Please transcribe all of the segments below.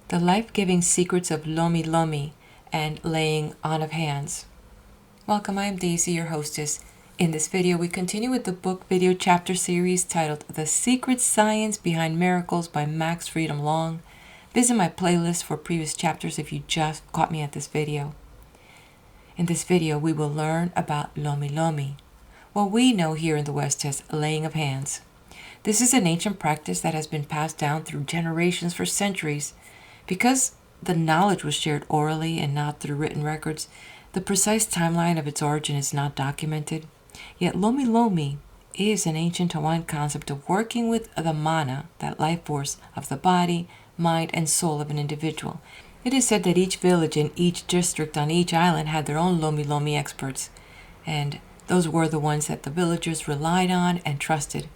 The Life-Giving Secrets of Lomilomi and Laying On of Hands. Welcome, I am Daisy, your hostess. In this video, we continue with the book video chapter series titled The Secret Science Behind Miracles by Max Freedom Long. Visit my playlist for previous chapters if you just caught me at this video. In this video, we will learn about Lomilomi, what we know here in the West as laying of hands. This is an ancient practice that has been passed down through generations for centuries. Because the knowledge was shared orally and not through written records, the precise timeline of its origin is not documented. Yet Lomilomi is an ancient Hawaiian concept of working with the mana, that life force of the body, mind, and soul of an individual. It is said that each village and each district on each island had their own Lomilomi experts, and those were the ones that the villagers relied on and trusted.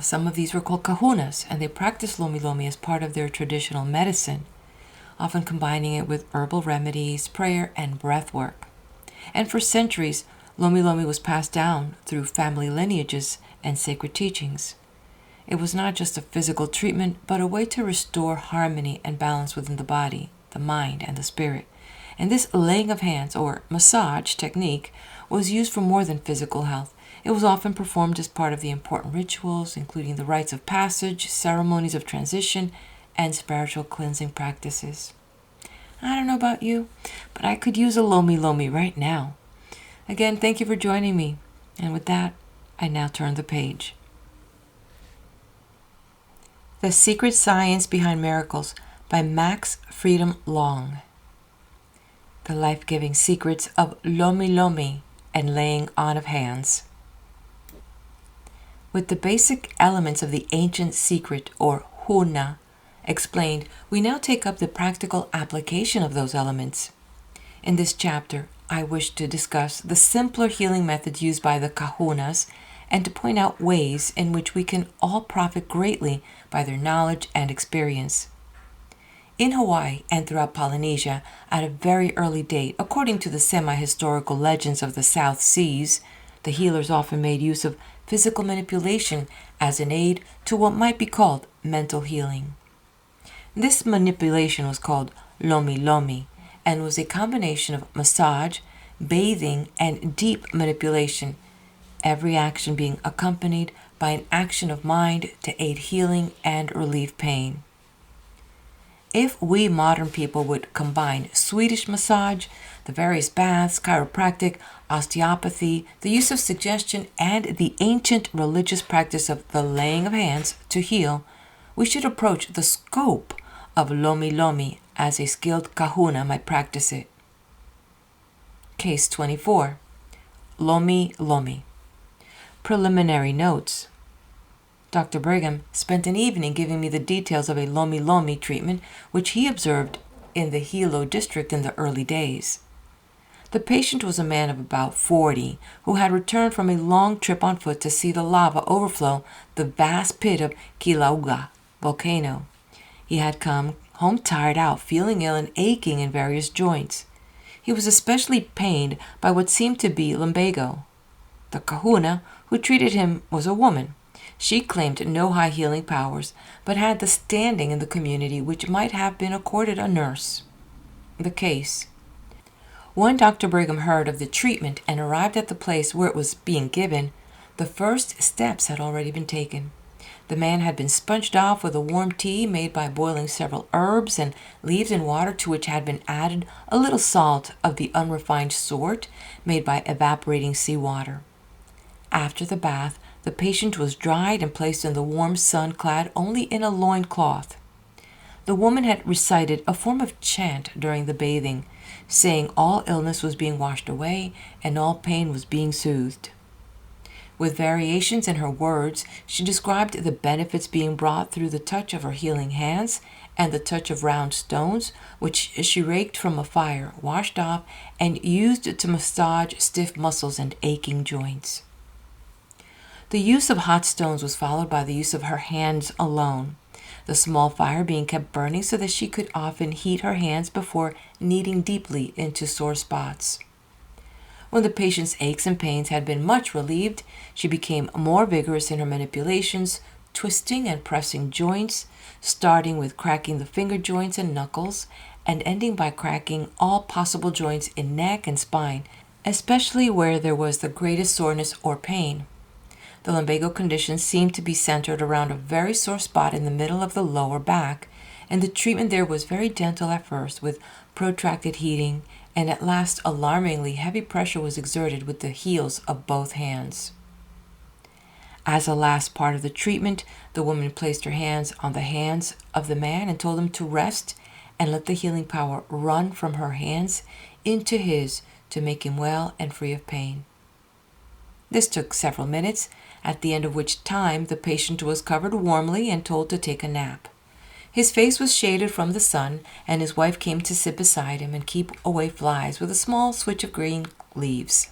Some of these were called kahunas, and they practiced Lomilomi as part of their traditional medicine, often combining it with herbal remedies, prayer, and breath work. And for centuries, Lomilomi was passed down through family lineages and sacred teachings. It was not just a physical treatment, but a way to restore harmony and balance within the body, the mind, and the spirit. And this laying of hands, or massage technique, was used for more than physical health. It was often performed as part of the important rituals, including the rites of passage, ceremonies of transition, and spiritual cleansing practices. I don't know about you, but I could use a Lomilomi right now. Again, thank you for joining me. And with that, I now turn the page. The Secret Science Behind Miracles by Max Freedom Long. The Life-Giving Secrets of Lomilomi and Laying On of Hands. With the basic elements of the ancient secret, or Huna, explained, we now take up the practical application of those elements. In this chapter, I wish to discuss the simpler healing methods used by the kahunas and to point out ways in which we can all profit greatly by their knowledge and experience. In Hawaii and throughout Polynesia, at a very early date, according to the semi-historical legends of the South Seas, the healers often made use of physical manipulation as an aid to what might be called mental healing. This manipulation was called Lomilomi and was a combination of massage, bathing, and deep manipulation, every action being accompanied by an action of mind to aid healing and relieve pain. If we modern people would combine Swedish massage, the various baths, chiropractic, osteopathy, the use of suggestion, and the ancient religious practice of the laying of hands to heal, we should approach the scope of Lomilomi as a skilled kahuna might practice it. Case 24. Lomilomi. Preliminary notes. Dr. Brigham spent an evening giving me the details of a Lomilomi treatment which he observed in the Hilo district in the early days. The patient was a man of about 40 who had returned from a long trip on foot to see the lava overflow the vast pit of Kilauea volcano. He had come home tired out, feeling ill and aching in various joints. He was especially pained by what seemed to be lumbago. The kahuna who treated him was a woman. She claimed no high healing powers, but had the standing in the community which might have been accorded a nurse. The case. When Dr. Brigham heard of the treatment and arrived at the place where it was being given, the first steps had already been taken. The man had been sponged off with a warm tea made by boiling several herbs and leaves in water to which had been added a little salt of the unrefined sort made by evaporating seawater. After the bath, the patient was dried and placed in the warm sun clad only in a loin cloth. The woman had recited a form of chant during the bathing, saying all illness was being washed away and all pain was being soothed. With variations in her words, she described the benefits being brought through the touch of her healing hands and the touch of round stones, which she raked from a fire, washed off, and used to massage stiff muscles and aching joints. The use of hot stones was followed by the use of her hands alone, the small fire being kept burning so that she could often heat her hands before kneading deeply into sore spots. When the patient's aches and pains had been much relieved, she became more vigorous in her manipulations twisting and pressing joints, starting with cracking the finger joints and knuckles, and ending by cracking all possible joints in neck and spine, especially where there was the greatest soreness or pain. The lumbago condition seemed to be centered around a very sore spot in the middle of the lower back, and the treatment there was very gentle at first, with protracted heating, and at last alarmingly heavy pressure was exerted with the heels of both hands. As a last part of the treatment, the woman placed her hands on the hands of the man and told him to rest and let the healing power run from her hands into his to make him well and free of pain. This took several minutes, at the end of which time the patient was covered warmly and told to take a nap. His face was shaded from the sun, and his wife came to sit beside him and keep away flies with a small switch of green leaves.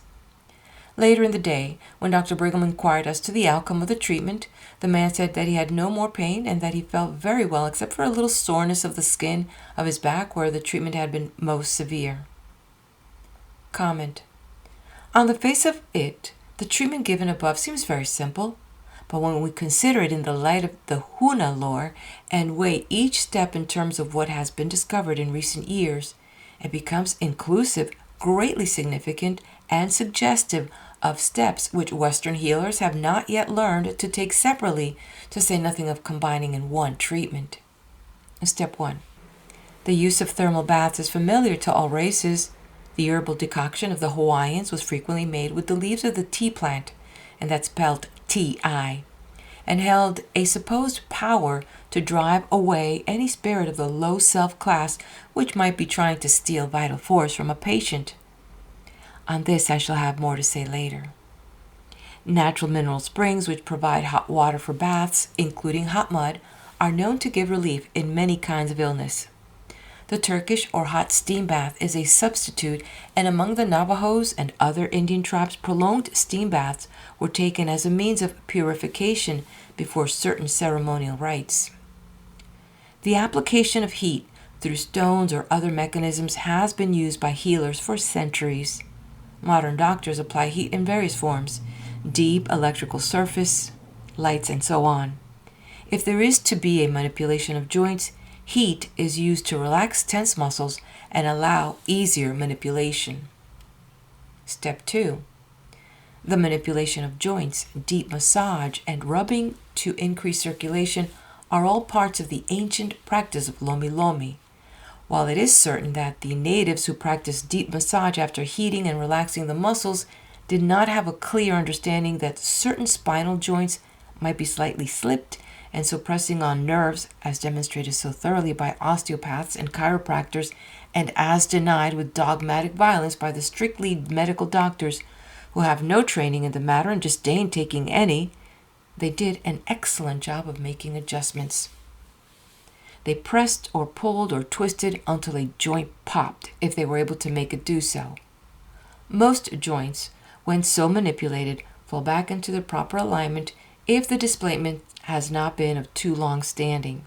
Later in the day, when Dr. Brigham inquired as to the outcome of the treatment, the man said that he had no more pain and that he felt very well except for a little soreness of the skin of his back where the treatment had been most severe. Comment. On the face of it, the treatment given above seems very simple, but when we consider it in the light of the Huna lore and weigh each step in terms of what has been discovered in recent years, it becomes inclusive, greatly significant, and suggestive of steps which Western healers have not yet learned to take separately, to say nothing of combining in one treatment. Step 1. The use of thermal baths is familiar to all races. The herbal decoction of the Hawaiians was frequently made with the leaves of the tea plant, and that's spelled T-I, and held a supposed power to drive away any spirit of the low self-class which might be trying to steal vital force from a patient. On this I shall have more to say later. Natural mineral springs which provide hot water for baths, including hot mud, are known to give relief in many kinds of illness. The Turkish or hot steam bath is a substitute, and among the Navajos and other Indian tribes, prolonged steam baths were taken as a means of purification before certain ceremonial rites. The application of heat through stones or other mechanisms has been used by healers for centuries. Modern doctors apply heat in various forms: deep electrical surface, lights, and so on. If there is to be a manipulation of joints, heat is used to relax tense muscles and allow easier manipulation. Step 2. The manipulation of joints, deep massage, and rubbing to increase circulation are all parts of the ancient practice of Lomilomi. While it is certain that the natives who practiced deep massage after heating and relaxing the muscles did not have a clear understanding that certain spinal joints might be slightly slipped, and so pressing on nerves, as demonstrated so thoroughly by osteopaths and chiropractors, and as denied with dogmatic violence by the strictly medical doctors who have no training in the matter and disdain taking any, they did an excellent job of making adjustments. They pressed or pulled or twisted until a joint popped, if they were able to make it do so. Most joints, when so manipulated, fall back into their proper alignment if the displacement has not been of too long standing.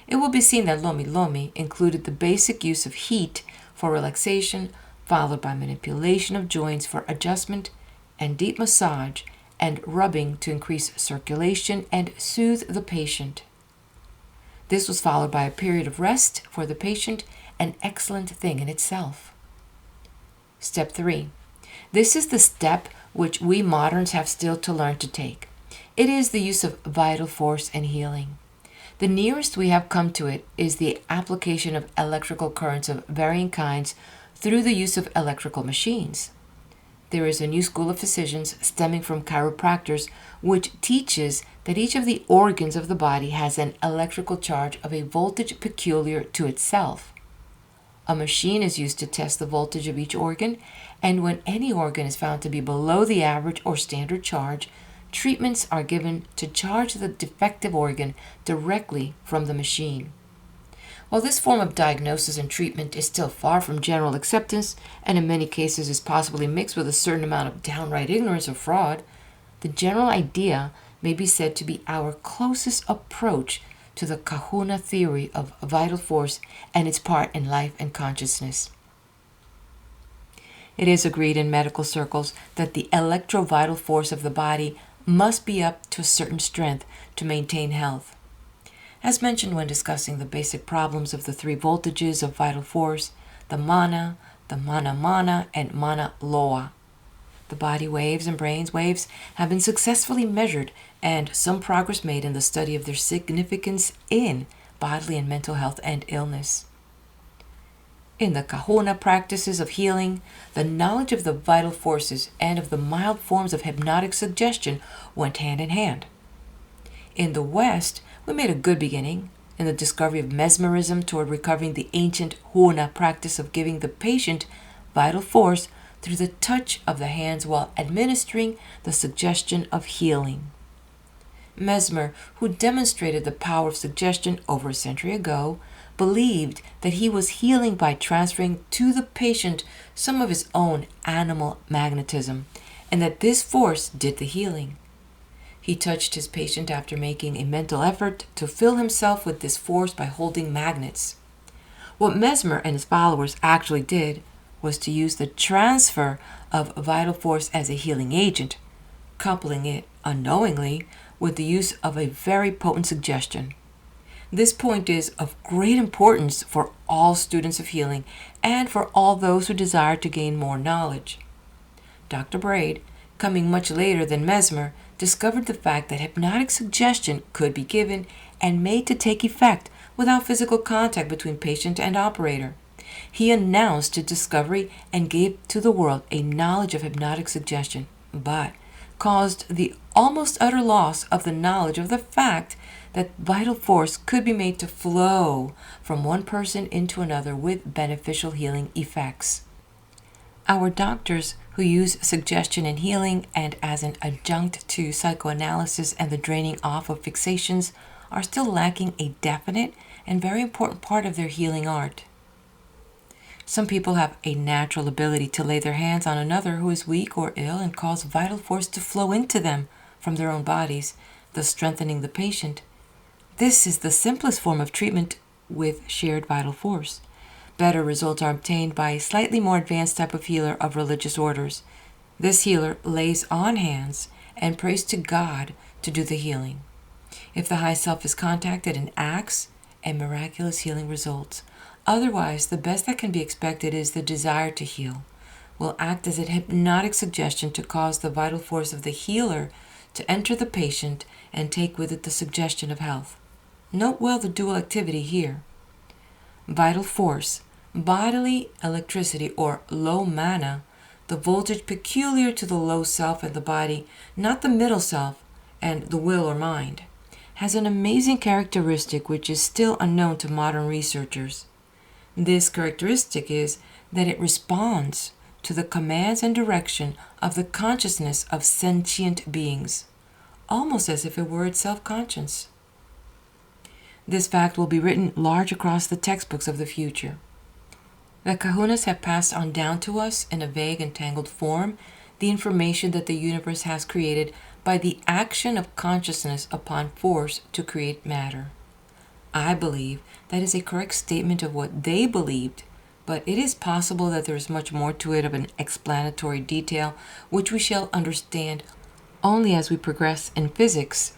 It will be seen that Lomilomi included the basic use of heat for relaxation, followed by manipulation of joints for adjustment, and deep massage and rubbing to increase circulation and soothe the patient. This was followed by a period of rest for the patient, an excellent thing in itself. Step 3. This is the step which we moderns have still to learn to take. It is the use of vital force and healing. The nearest we have come to it is the application of electrical currents of varying kinds through the use of electrical machines. There is a new school of physicians stemming from chiropractors which teaches that each of the organs of the body has an electrical charge of a voltage peculiar to itself. A machine is used to test the voltage of each organ, and when any organ is found to be below the average or standard charge, treatments are given to charge the defective organ directly from the machine. While this form of diagnosis and treatment is still far from general acceptance, and in many cases is possibly mixed with a certain amount of downright ignorance or fraud, the general idea may be said to be our closest approach to the Kahuna theory of vital force and its part in life and consciousness. It is agreed in medical circles that the electrovital force of the body must be up to a certain strength to maintain health. As mentioned when discussing the basic problems of the three voltages of vital force, the mana, mana, and mana loa. The body waves and brain's waves have been successfully measured and some progress made in the study of their significance in bodily and mental health and illness. In the kahuna practices of healing, the knowledge of the vital forces and of the mild forms of hypnotic suggestion went hand in hand. In the West, we made a good beginning in the discovery of mesmerism toward recovering the ancient Huna practice of giving the patient vital force through the touch of the hands while administering the suggestion of healing. Mesmer, who demonstrated the power of suggestion over a century ago, believed that he was healing by transferring to the patient some of his own animal magnetism, and that this force did the healing. He touched his patient after making a mental effort to fill himself with this force by holding magnets. What Mesmer and his followers actually did was to use the transfer of vital force as a healing agent, coupling it unknowingly with the use of a very potent suggestion. This point is of great importance for all students of healing and for all those who desire to gain more knowledge. Dr. Braid, coming much later than Mesmer, discovered the fact that hypnotic suggestion could be given and made to take effect without physical contact between patient and operator. He announced his discovery and gave to the world a knowledge of hypnotic suggestion, but caused the almost utter loss of the knowledge of the fact that vital force could be made to flow from one person into another with beneficial healing effects. Our doctors who use suggestion in healing and as an adjunct to psychoanalysis and the draining off of fixations are still lacking a definite and very important part of their healing art. Some people have a natural ability to lay their hands on another who is weak or ill and cause vital force to flow into them from their own bodies, thus strengthening the patient. This is the simplest form of treatment with shared vital force. Better results are obtained by a slightly more advanced type of healer of religious orders. This healer lays on hands and prays to God to do the healing. If the high self is contacted and acts, a miraculous healing results. Otherwise, the best that can be expected is the desire to heal will act as a hypnotic suggestion to cause the vital force of the healer to enter the patient and take with it the suggestion of health. Note well the dual activity here. Vital force, bodily electricity or low mana, the voltage peculiar to the low self and the body, not the middle self and the will or mind, has an amazing characteristic which is still unknown to modern researchers. This characteristic is that it responds to the commands and direction of the consciousness of sentient beings, almost as if it were itself conscious. This fact will be written large across the textbooks of the future. The kahunas have passed on down to us in a vague and tangled form the information that the universe has created by the action of consciousness upon force to create matter. I believe that is a correct statement of what they believed, but it is possible that there is much more to it of an explanatory detail which we shall understand only as we progress in physics.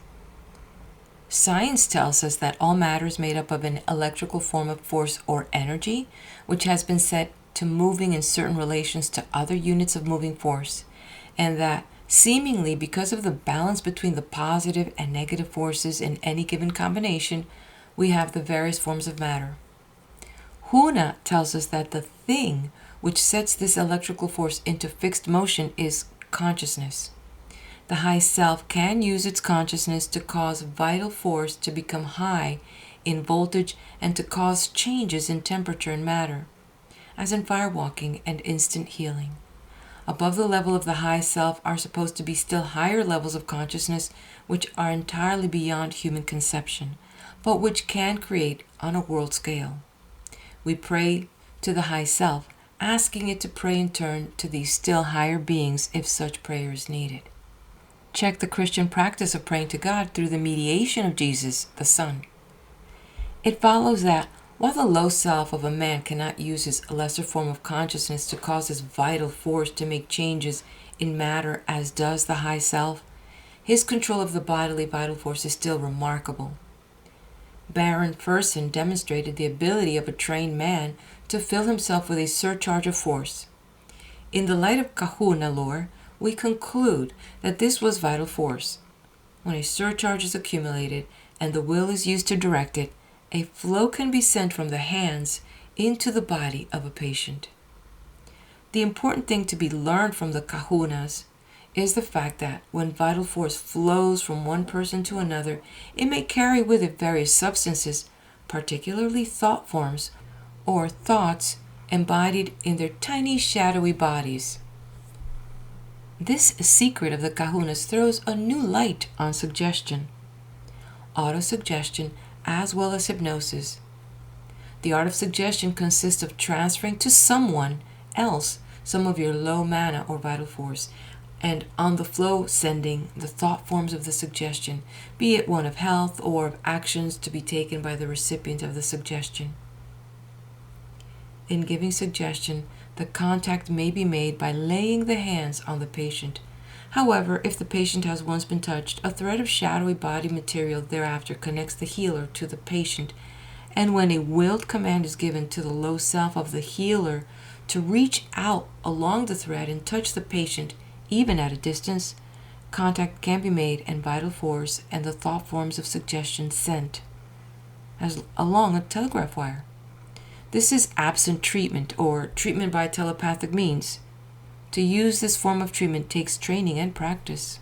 Science tells us that all matter is made up of an electrical form of force or energy, which has been set to moving in certain relations to other units of moving force, and that seemingly because of the balance between the positive and negative forces in any given combination, we have the various forms of matter. Huna tells us that the thing which sets this electrical force into fixed motion is consciousness. The high self can use its consciousness to cause vital force to become high in voltage and to cause changes in temperature and matter, as in firewalking and instant healing. Above the level of the high self are supposed to be still higher levels of consciousness which are entirely beyond human conception, but which can create on a world scale. We pray to the high self, asking it to pray in turn to these still higher beings if such prayer is needed. Check the Christian practice of praying to God through the mediation of Jesus, the Son. It follows that while the low self of a man cannot use his lesser form of consciousness to cause his vital force to make changes in matter as does the high self, his control of the bodily vital force is still remarkable. Baron Fersen demonstrated the ability of a trained man to fill himself with a surcharge of force. In the light of kahuna lore, we conclude that this was vital force. When a surcharge is accumulated and the will is used to direct it, a flow can be sent from the hands into the body of a patient. The important thing to be learned from the kahunas is the fact that when vital force flows from one person to another, it may carry with it various substances, particularly thought forms, or thoughts embodied in their tiny shadowy bodies. This secret of the kahunas throws a new light on suggestion, autosuggestion, as well as hypnosis. The art of suggestion consists of transferring to someone else some of your low mana or vital force, and on the flow sending the thought forms of the suggestion, be it one of health or of actions to be taken by the recipient of the suggestion. In giving suggestion, the contact may be made by laying the hands on the patient. However, if the patient has once been touched, a thread of shadowy body material thereafter connects the healer to the patient, and when a willed command is given to the low self of the healer to reach out along the thread and touch the patient, even at a distance, contact can be made and vital force and the thought forms of suggestion sent as along a telegraph wire. This is absent treatment, or treatment by telepathic means. To use this form of treatment takes training and practice.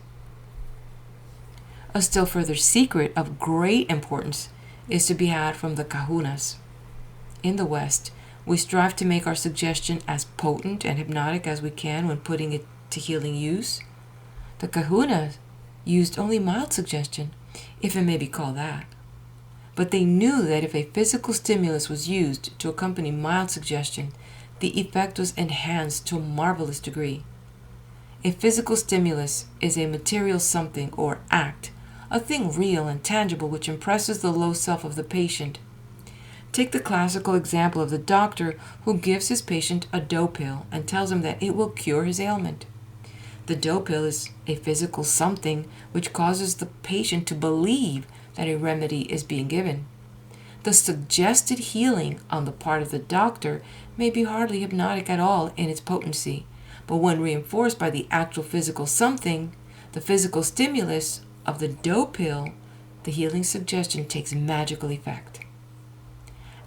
A still further secret of great importance is to be had from the kahunas. In the West, we strive to make our suggestion as potent and hypnotic as we can when putting it to healing use. The kahunas used only mild suggestion, if it may be called that. But they knew that if a physical stimulus was used to accompany mild suggestion, the effect was enhanced to a marvelous degree. A physical stimulus is a material something or act, a thing real and tangible which impresses the low self of the patient. Take the classical example of the doctor who gives his patient a dough pill and tells him that it will cure his ailment. The dough pill is a physical something which causes the patient to believe that a remedy is being given. The suggested healing on the part of the doctor may be hardly hypnotic at all in its potency, but when reinforced by the actual physical something, the physical stimulus of the dough pill, the healing suggestion takes magical effect.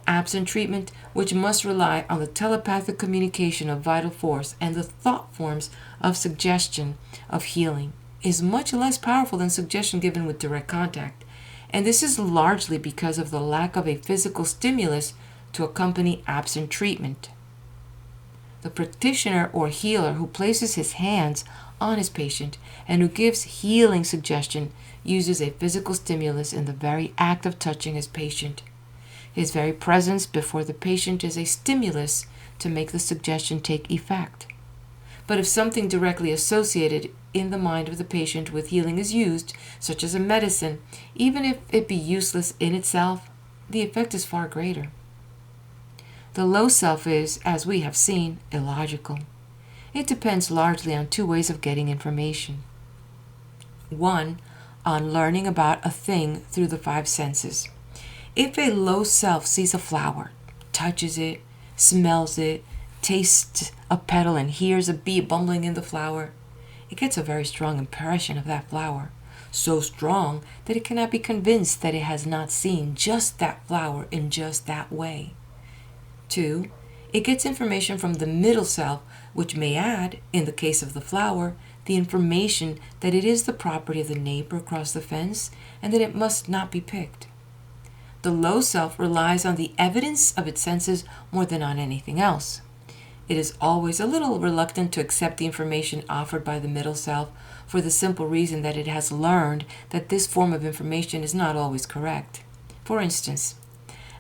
Absent treatment, which must rely on the telepathic communication of vital force and the thought forms of suggestion of healing, is much less powerful than suggestion given with direct contact, and this is largely because of the lack of a physical stimulus to accompany absent treatment. The practitioner or healer who places his hands on his patient and who gives healing suggestion uses a physical stimulus in the very act of touching his patient. His very presence before the patient is a stimulus to make the suggestion take effect. But if something directly associated in the mind of the patient with healing is used, such as a medicine, even if it be useless in itself, the effect is far greater. The low self is, as we have seen, illogical. It depends largely on two ways of getting information. One, on learning about a thing through the five senses. If a low self sees a flower, touches it, smells it, tastes a petal, and hears a bee bumbling in the flower, it gets a very strong impression of that flower, so strong that it cannot be convinced that it has not seen just that flower in just that way. 2. It gets information from the middle self, which may add, in the case of the flower, the information that it is the property of the neighbor across the fence and that it must not be picked. The low self relies on the evidence of its senses more than on anything else. It is always a little reluctant to accept the information offered by the middle self for the simple reason that it has learned that this form of information is not always correct. For instance,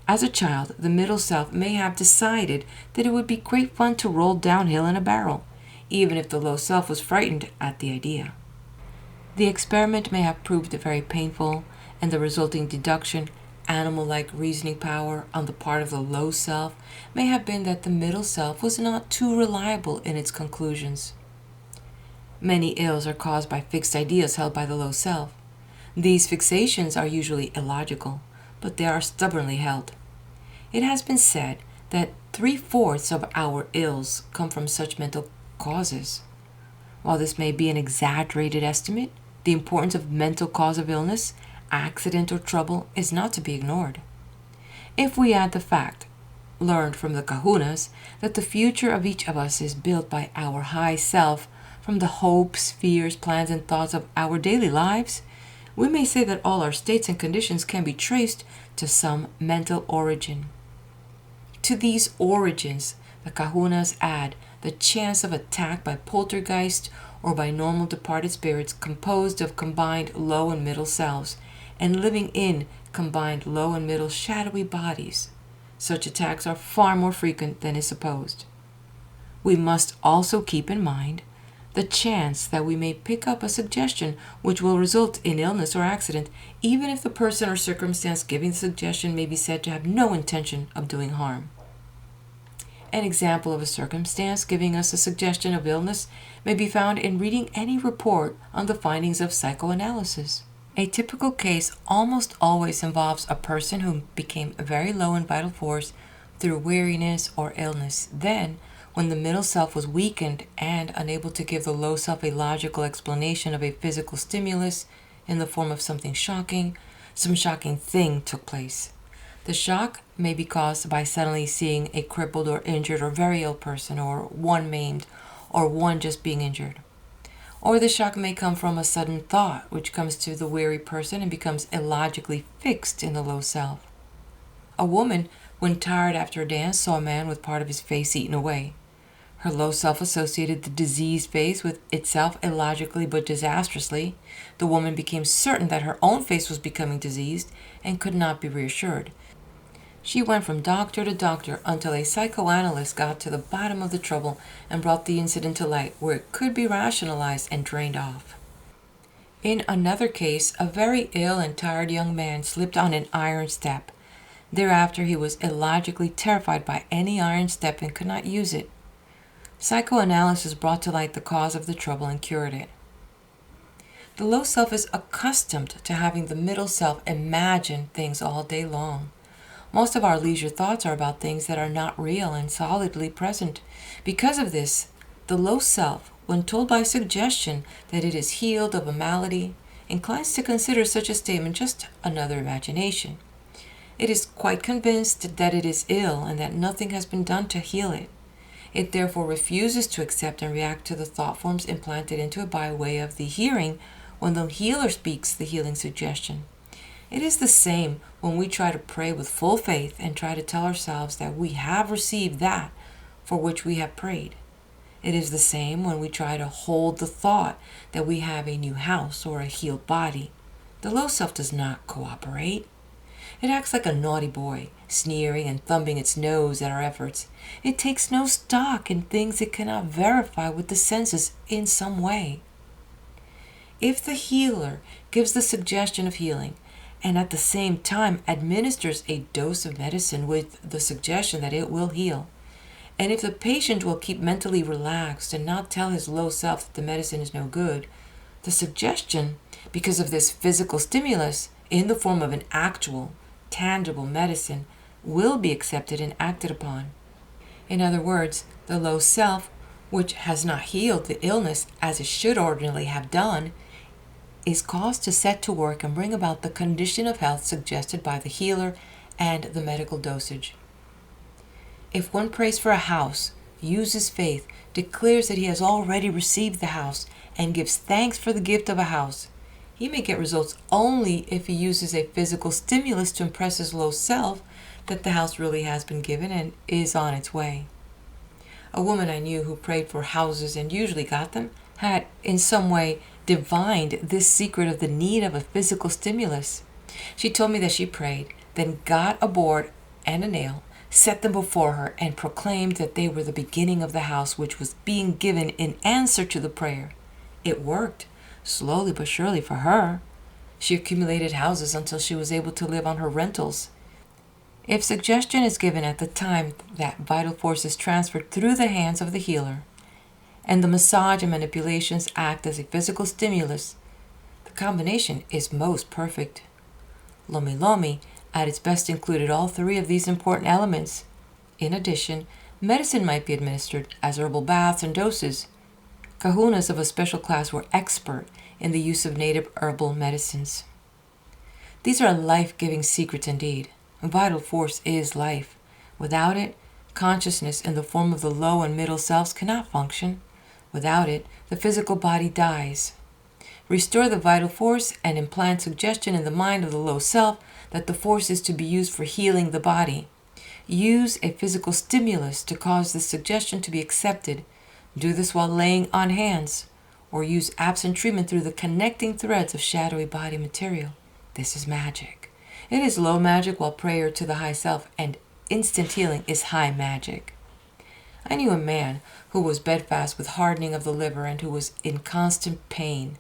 as a child, the middle self may have decided that it would be great fun to roll downhill in a barrel, even if the low self was frightened at the idea. The experiment may have proved very painful, and the resulting deduction, animal-like reasoning power on the part of the low self, may have been that the middle self was not too reliable in its conclusions. Many ills are caused by fixed ideas held by the low self. These fixations are usually illogical, but they are stubbornly held. It has been said that 3/4 of our ills come from such mental causes. While this may be an exaggerated estimate, the importance of mental cause of illness, accident, or trouble is not to be ignored. If we add the fact, learned from the kahunas, that the future of each of us is built by our high self from the hopes, fears, plans, and thoughts of our daily lives, we may say that all our states and conditions can be traced to some mental origin. To these origins, the kahunas add the chance of attack by poltergeist or by normal departed spirits composed of combined low and middle selves and living in combined low and middle shadowy bodies. Such attacks are far more frequent than is supposed. We must also keep in mind the chance that we may pick up a suggestion which will result in illness or accident, even if the person or circumstance giving the suggestion may be said to have no intention of doing harm. An example of a circumstance giving us a suggestion of illness may be found in reading any report on the findings of psychoanalysis. A typical case almost always involves a person who became very low in vital force through weariness or illness. Then, when the middle self was weakened and unable to give the low self a logical explanation of a physical stimulus in the form of something shocking, some shocking thing took place. The shock may be caused by suddenly seeing a crippled or injured or very ill person, or one maimed, or one just being injured. Or the shock may come from a sudden thought which comes to the weary person and becomes illogically fixed in the low self. A woman, when tired after a dance, saw a man with part of his face eaten away. Her low self associated the diseased face with itself illogically but disastrously. The woman became certain that her own face was becoming diseased and could not be reassured. She went from doctor to doctor until a psychoanalyst got to the bottom of the trouble and brought the incident to light where it could be rationalized and drained off. In another case, a very ill and tired young man slipped on an iron step. Thereafter he was illogically terrified by any iron step and could not use it. Psychoanalysis brought to light the cause of the trouble and cured it. The low self is accustomed to having the middle self imagine things all day long. Most of our leisure thoughts are about things that are not real and solidly present. Because of this, the low self, when told by suggestion that it is healed of a malady, inclines to consider such a statement just another imagination. It is quite convinced that it is ill and that nothing has been done to heal it. It therefore refuses to accept and react to the thought forms implanted into it by way of the hearing when the healer speaks the healing suggestion. It is the same when we try to pray with full faith and try to tell ourselves that we have received that for which we have prayed. It is the same when we try to hold the thought that we have a new house or a healed body. The low self does not cooperate. It acts like a naughty boy, sneering and thumbing its nose at our efforts. It takes no stock in things it cannot verify with the senses in some way. If the healer gives the suggestion of healing, and at the same time administers a dose of medicine with the suggestion that it will heal, and if the patient will keep mentally relaxed and not tell his low self that the medicine is no good, the suggestion, because of this physical stimulus in the form of an actual, tangible medicine, will be accepted and acted upon. In other words, the low self, which has not healed the illness as it should ordinarily have done, is caused to set to work and bring about the condition of health suggested by the healer and the medical dosage. If one prays for a house, uses faith, declares that he has already received the house, and gives thanks for the gift of a house, he may get results only if he uses a physical stimulus to impress his low self that the house really has been given and is on its way. A woman I knew who prayed for houses and usually got them had in some way divined this secret of the need of a physical stimulus. She told me that she prayed, then got a board and a nail, set them before her, and proclaimed that they were the beginning of the house which was being given in answer to the prayer. It worked, slowly but surely for her. She accumulated houses until she was able to live on her rentals. If suggestion is given at the time that vital force is transferred through the hands of the healer, and the massage and manipulations act as a physical stimulus, the combination is most perfect. Lomilomi at its best included all three of these important elements. In addition, medicine might be administered as herbal baths and doses. Kahunas of a special class were expert in the use of native herbal medicines. These are life-giving secrets indeed. Vital force is life. Without it, consciousness in the form of the low and middle selves cannot function. Without it, the physical body dies. Restore the vital force and implant suggestion in the mind of the low self that the force is to be used for healing the body. Use a physical stimulus to cause this suggestion to be accepted. Do this while laying on hands, or use absent treatment through the connecting threads of shadowy body material. This is magic. It is low magic, while prayer to the high self and instant healing is high magic. I knew a man who was bedfast with hardening of the liver and who was in constant pain.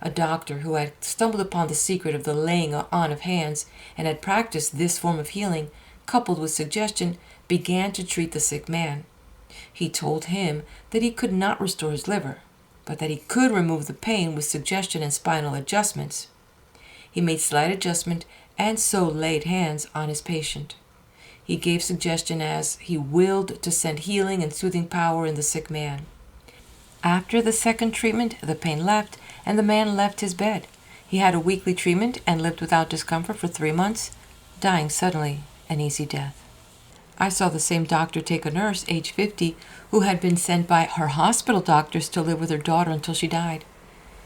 A doctor who had stumbled upon the secret of the laying on of hands and had practiced this form of healing, coupled with suggestion, began to treat the sick man. He told him that he could not restore his liver, but that he could remove the pain with suggestion and spinal adjustments. He made slight adjustment and so laid hands on his patient. He gave suggestion as he willed to send healing and soothing power in the sick man. After the second treatment, the pain left, and the man left his bed. He had a weekly treatment and lived without discomfort for 3 months, dying suddenly an easy death. I saw the same doctor take a nurse, age 50, who had been sent by her hospital doctors to live with her daughter until she died.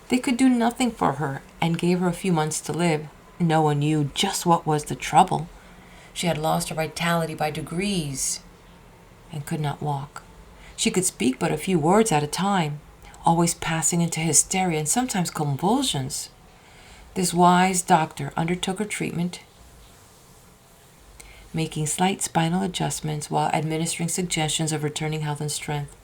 They could do nothing for her and gave her a few months to live. No one knew just what was the trouble. She had lost her vitality by degrees and could not walk. She could speak but a few words at a time, always passing into hysteria and sometimes convulsions. This wise doctor undertook her treatment, making slight spinal adjustments while administering suggestions of returning health and strength.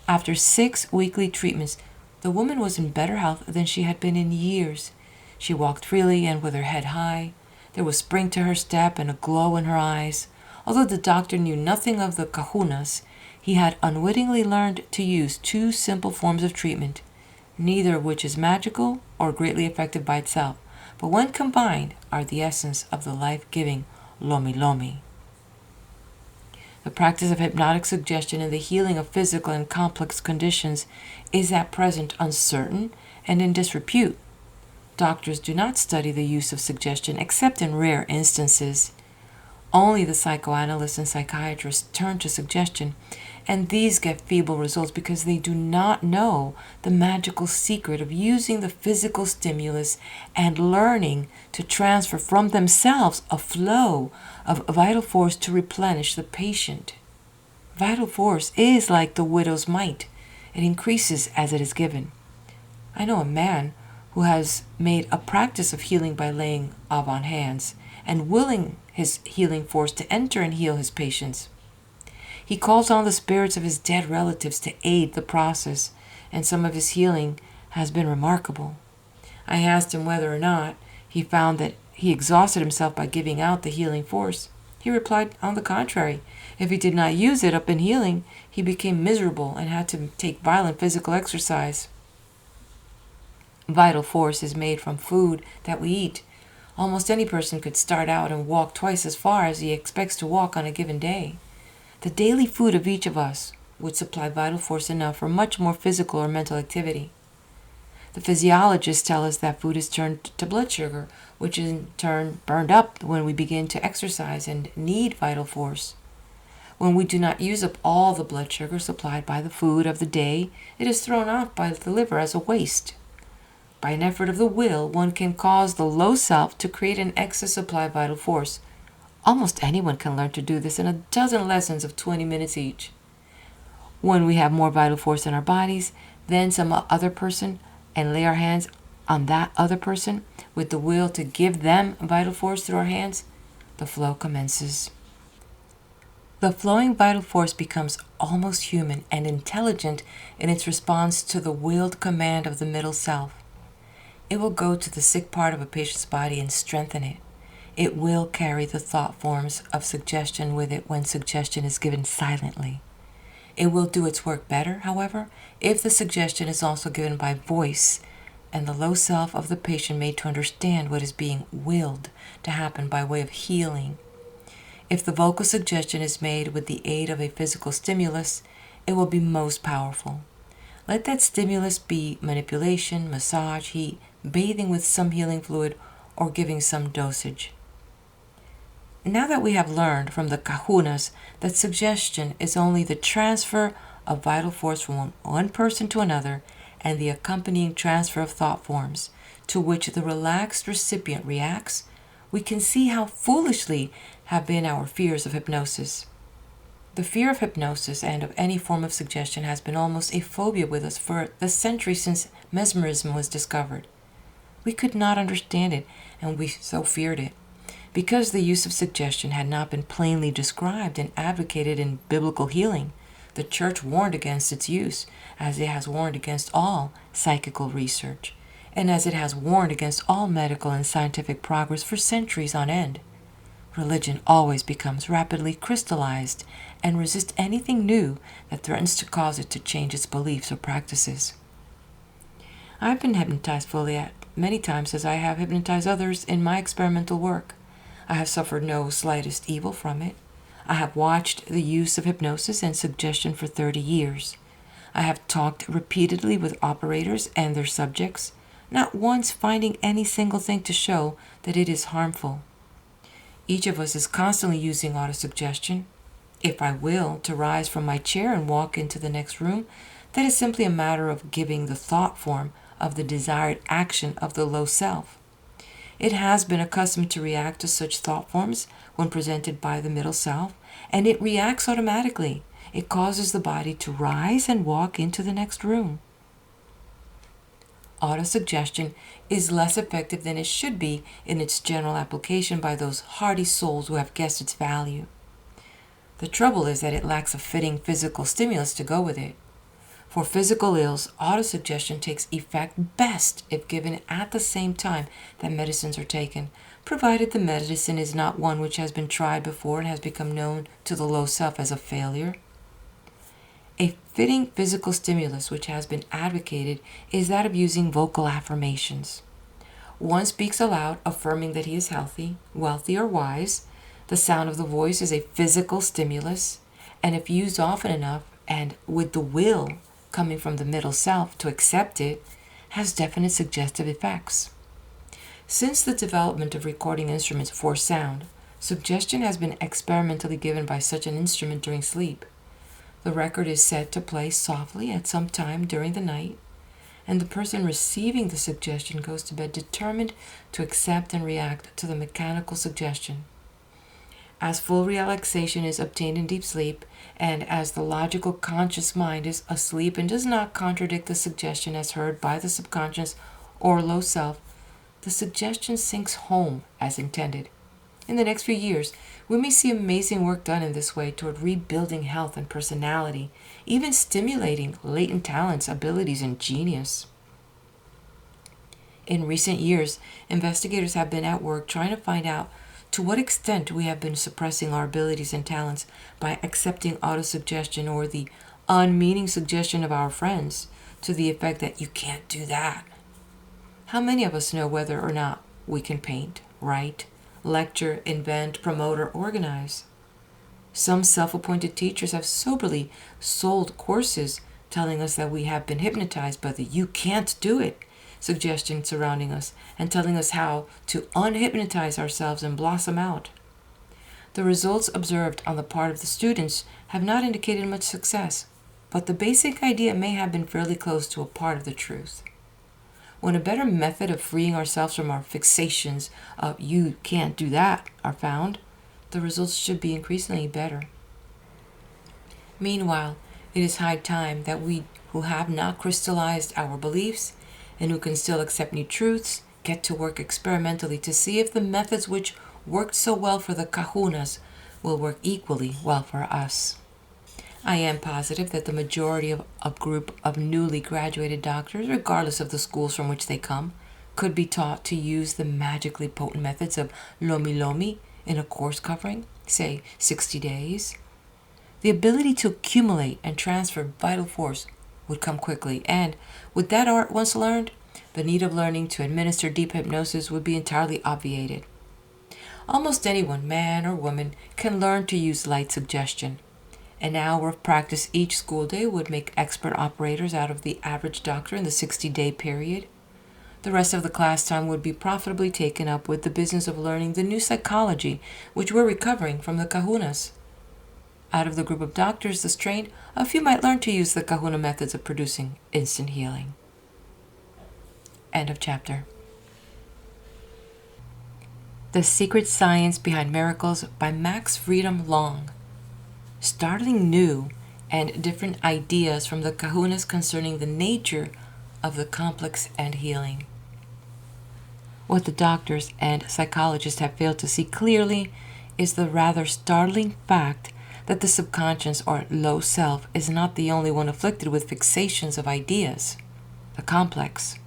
After 6 weekly treatments, the woman was in better health than she had been in years. She walked freely and with her head high. There was spring to her step and a glow in her eyes. Although the doctor knew nothing of the kahunas, he had unwittingly learned to use 2 simple forms of treatment, neither of which is magical or greatly effective by itself, but when combined are the essence of the life-giving Lomilomi. The practice of hypnotic suggestion in the healing of physical and complex conditions is at present uncertain and in disrepute. Doctors do not study the use of suggestion except in rare instances. Only the psychoanalysts and psychiatrists turn to suggestion, and these get feeble results because they do not know the magical secret of using the physical stimulus and learning to transfer from themselves a flow of vital force to replenish the patient. Vital force is like the widow's mite. It increases as it is given. I know a man who has made a practice of healing by laying on hands and willing his healing force to enter and heal his patients. He calls on the spirits of his dead relatives to aid the process, and some of his healing has been remarkable. I asked him whether or not he found that he exhausted himself by giving out the healing force. He replied, on the contrary, if he did not use it up in healing, he became miserable and had to take violent physical exercise. Vital force is made from food that we eat. Almost any person could start out and walk twice as far as he expects to walk on a given day. The daily food of each of us would supply vital force enough for much more physical or mental activity. The physiologists tell us that food is turned to blood sugar, which is in turn burned up when we begin to exercise and need vital force. When we do not use up all the blood sugar supplied by the food of the day, it is thrown off by the liver as a waste. By an effort of the will, one can cause the low self to create an excess supply of vital force. Almost anyone can learn to do this in a dozen lessons of 20 minutes each. When we have more vital force in our bodies than some other person and lay our hands on that other person with the will to give them vital force through our hands, the flow commences. The flowing vital force becomes almost human and intelligent in its response to the willed command of the middle self. It will go to the sick part of a patient's body and strengthen it. It will carry the thought forms of suggestion with it when suggestion is given silently. It will do its work better, however, if the suggestion is also given by voice and the low self of the patient made to understand what is being willed to happen by way of healing. If the vocal suggestion is made with the aid of a physical stimulus, it will be most powerful. Let that stimulus be manipulation, massage, heat, bathing with some healing fluid, or giving some dosage. Now that we have learned from the kahunas that suggestion is only the transfer of vital force from one person to another and the accompanying transfer of thought forms to which the relaxed recipient reacts, we can see how foolishly have been our fears of hypnosis. The fear of hypnosis and of any form of suggestion has been almost a phobia with us for the centuries since mesmerism was discovered. We could not understand it, and we so feared it. Because the use of suggestion had not been plainly described and advocated in biblical healing, the Church warned against its use, as it has warned against all psychical research, and as it has warned against all medical and scientific progress for centuries on end. Religion always becomes rapidly crystallized and resists anything new that threatens to cause it to change its beliefs or practices. I've been hypnotized fully many times as I have hypnotized others in my experimental work. I have suffered no slightest evil from it. I have watched the use of hypnosis and suggestion for 30 years. I have talked repeatedly with operators and their subjects, not once finding any single thing to show that it is harmful. Each of us is constantly using autosuggestion. If I will to rise from my chair and walk into the next room, that is simply a matter of giving the thought form of the desired action of the low self. It has been accustomed to react to such thought forms when presented by the middle self, and it reacts automatically. It causes the body to rise and walk into the next room. Autosuggestion is less effective than it should be in its general application by those hardy souls who have guessed its value. The trouble is that it lacks a fitting physical stimulus to go with it. For physical ills, autosuggestion takes effect best if given at the same time that medicines are taken, provided the medicine is not one which has been tried before and has become known to the low self as a failure. A fitting physical stimulus which has been advocated is that of using vocal affirmations. One speaks aloud, affirming that he is healthy, wealthy, or wise. The sound of the voice is a physical stimulus, and if used often enough and with the will coming from the middle self to accept it, has definite suggestive effects. Since the development of recording instruments for sound, suggestion has been experimentally given by such an instrument during sleep. The record is set to play softly at some time during the night, and the person receiving the suggestion goes to bed determined to accept and react to the mechanical suggestion. As full relaxation is obtained in deep sleep, and as the logical conscious mind is asleep and does not contradict the suggestion as heard by the subconscious or low self, the suggestion sinks home as intended. In the next few years, we may see amazing work done in this way toward rebuilding health and personality, even stimulating latent talents, abilities, and genius. In recent years, investigators have been at work trying to find out to what extent we have been suppressing our abilities and talents by accepting autosuggestion or the unmeaning suggestion of our friends to the effect that you can't do that. How many of us know whether or not we can paint, write, lecture, invent, promote, or organize? Some self-appointed teachers have soberly sold courses telling us that we have been hypnotized by the "you can't do it" suggestion surrounding us and telling us how to unhypnotize ourselves and blossom out. The results observed on the part of the students have not indicated much success, but the basic idea may have been fairly close to a part of the truth. When a better method of freeing ourselves from our fixations of "you can't do that" are found, the results should be increasingly better. Meanwhile, it is high time that we who have not crystallized our beliefs and who can still accept new truths get to work experimentally to see if the methods which worked so well for the kahunas will work equally well for us. I am positive that the majority of a group of newly graduated doctors, regardless of the schools from which they come, could be taught to use the magically potent methods of Lomilomi in a course covering, say, 60 days. The ability to accumulate and transfer vital force would come quickly, and with that art once learned, the need of learning to administer deep hypnosis would be entirely obviated. Almost anyone, man or woman, can learn to use light suggestion. An hour of practice each school day would make expert operators out of the average doctor in the 60-day period. The rest of the class time would be profitably taken up with the business of learning the new psychology which we're recovering from the kahunas. Out of the group of doctors thus trained, a few might learn to use the kahuna methods of producing instant healing. End of chapter. The Secret Science Behind Miracles by Max Freedom Long. Startling new and different ideas from the kahunas concerning the nature of the complex and healing. What the doctors and psychologists have failed to see clearly is the rather startling fact that the subconscious or low self is not the only one afflicted with fixations of ideas, the complex.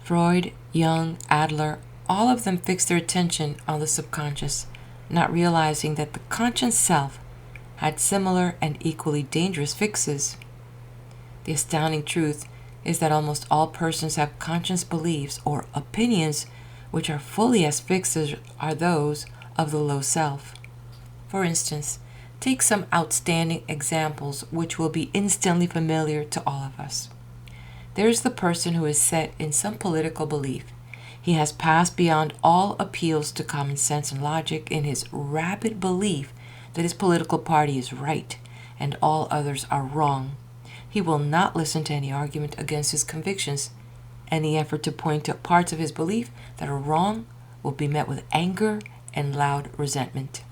Freud, Jung, Adler, all of them fixed their attention on the subconscious, not realizing that the conscious self had similar and equally dangerous fixes. The astounding truth is that almost all persons have conscious beliefs or opinions which are fully as fixed as are those of the low self. For instance, take some outstanding examples which will be instantly familiar to all of us. There is the person who is set in some political belief. He has passed beyond all appeals to common sense and logic in his rabid belief that his political party is right and all others are wrong. He will not listen to any argument against his convictions. Any effort to point to parts of his belief that are wrong will be met with anger and loud resentment.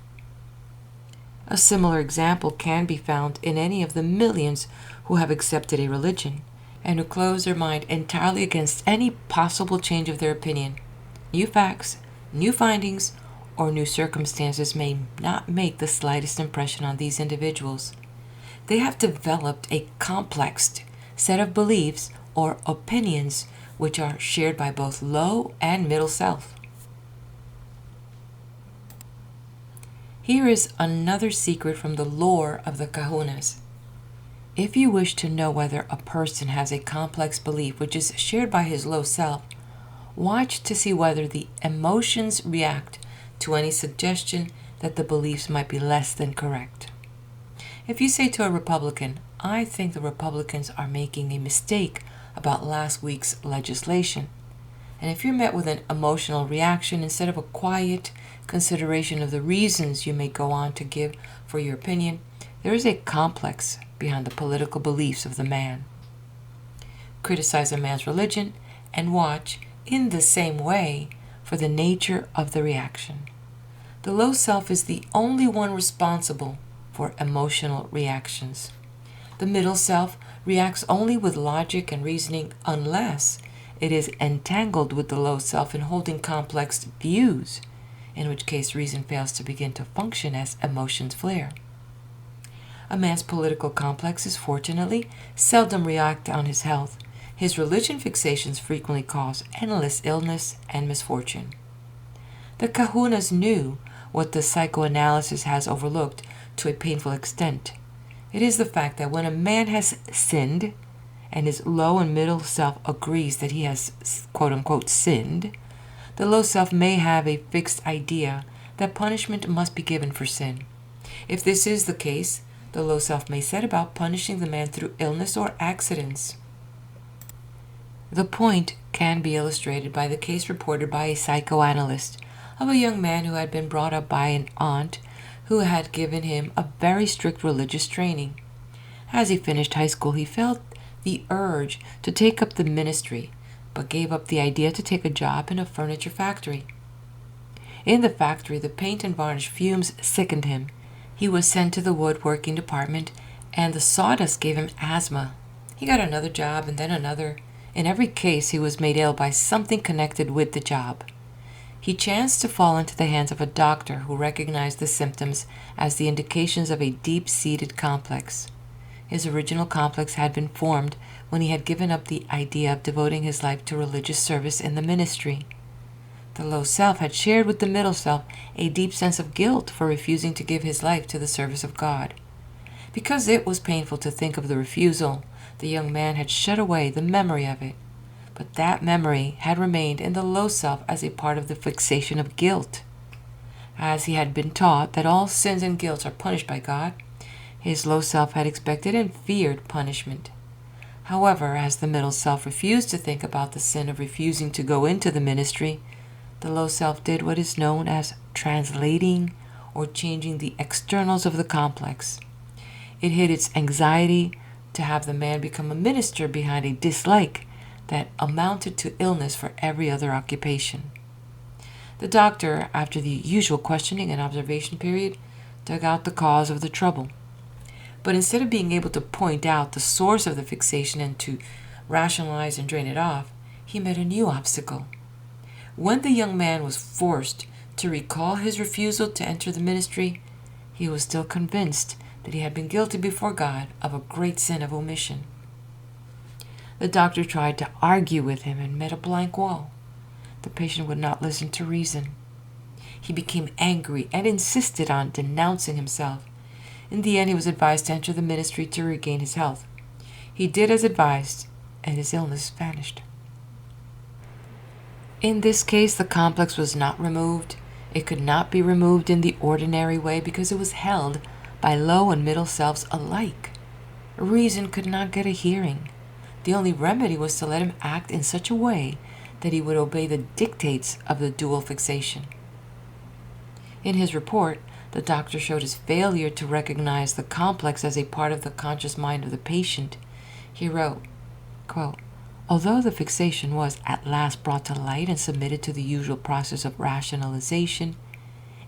A similar example can be found in any of the millions who have accepted a religion and who close their mind entirely against any possible change of their opinion. New facts, new findings, or new circumstances may not make the slightest impression on these individuals. They have developed a complex set of beliefs or opinions which are shared by both low and middle self. Here is another secret from the lore of the kahunas. If you wish to know whether a person has a complex belief which is shared by his low self, watch to see whether the emotions react to any suggestion that the beliefs might be less than correct. If you say to a Republican, "I think the Republicans are making a mistake about last week's legislation," and if you're met with an emotional reaction instead of a quiet consideration of the reasons you may go on to give for your opinion, there is a complex behind the political beliefs of the man. Criticize a man's religion and watch, in the same way, for the nature of the reaction. The low self is the only one responsible for emotional reactions. The middle self reacts only with logic and reasoning unless it is entangled with the low self in holding complex views, in which case reason fails to begin to function as emotions flare. A man's political complexes, fortunately, seldom react on his health. His religion fixations frequently cause endless illness and misfortune. The kahunas knew what the psychoanalysis has overlooked to a painful extent. It is the fact that when a man has sinned, and his low and middle self agrees that he has quote-unquote sinned, the low self may have a fixed idea that punishment must be given for sin. If this is the case, the low self may set about punishing the man through illness or accidents. The point can be illustrated by the case reported by a psychoanalyst of a young man who had been brought up by an aunt who had given him a very strict religious training. As he finished high school, he felt the urge to take up the ministry, but gave up the idea to take a job in a furniture factory. In the factory, the paint and varnish fumes sickened him. He was sent to the woodworking department, and the sawdust gave him asthma. He got another job and then another. In every case, he was made ill by something connected with the job. He chanced to fall into the hands of a doctor who recognized the symptoms as the indications of a deep-seated complex. His original complex had been formed when he had given up the idea of devoting his life to religious service in the ministry. The low self had shared with the middle self a deep sense of guilt for refusing to give his life to the service of God. Because it was painful to think of the refusal, the young man had shut away the memory of it. But that memory had remained in the low self as a part of the fixation of guilt. As he had been taught that all sins and guilt are punished by God, his low self had expected and feared punishment. However, as the middle self refused to think about the sin of refusing to go into the ministry, the low self did what is known as translating or changing the externals of the complex. It hid its anxiety to have the man become a minister behind a dislike that amounted to illness for every other occupation. The doctor, after the usual questioning and observation period, dug out the cause of the trouble. But instead of being able to point out the source of the fixation and to rationalize and drain it off, he met a new obstacle. When the young man was forced to recall his refusal to enter the ministry, he was still convinced that he had been guilty before God of a great sin of omission. The doctor tried to argue with him and met a blank wall. The patient would not listen to reason. He became angry and insisted on denouncing himself. In the end, he was advised to enter the ministry to regain his health. He did as advised, and his illness vanished. In this case, the complex was not removed. It could not be removed in the ordinary way because it was held by low and middle selves alike. Reason could not get a hearing. The only remedy was to let him act in such a way that he would obey the dictates of the dual fixation. In his report, the doctor showed his failure to recognize the complex as a part of the conscious mind of the patient. He wrote, quote, "Although the fixation was at last brought to light and submitted to the usual process of rationalization,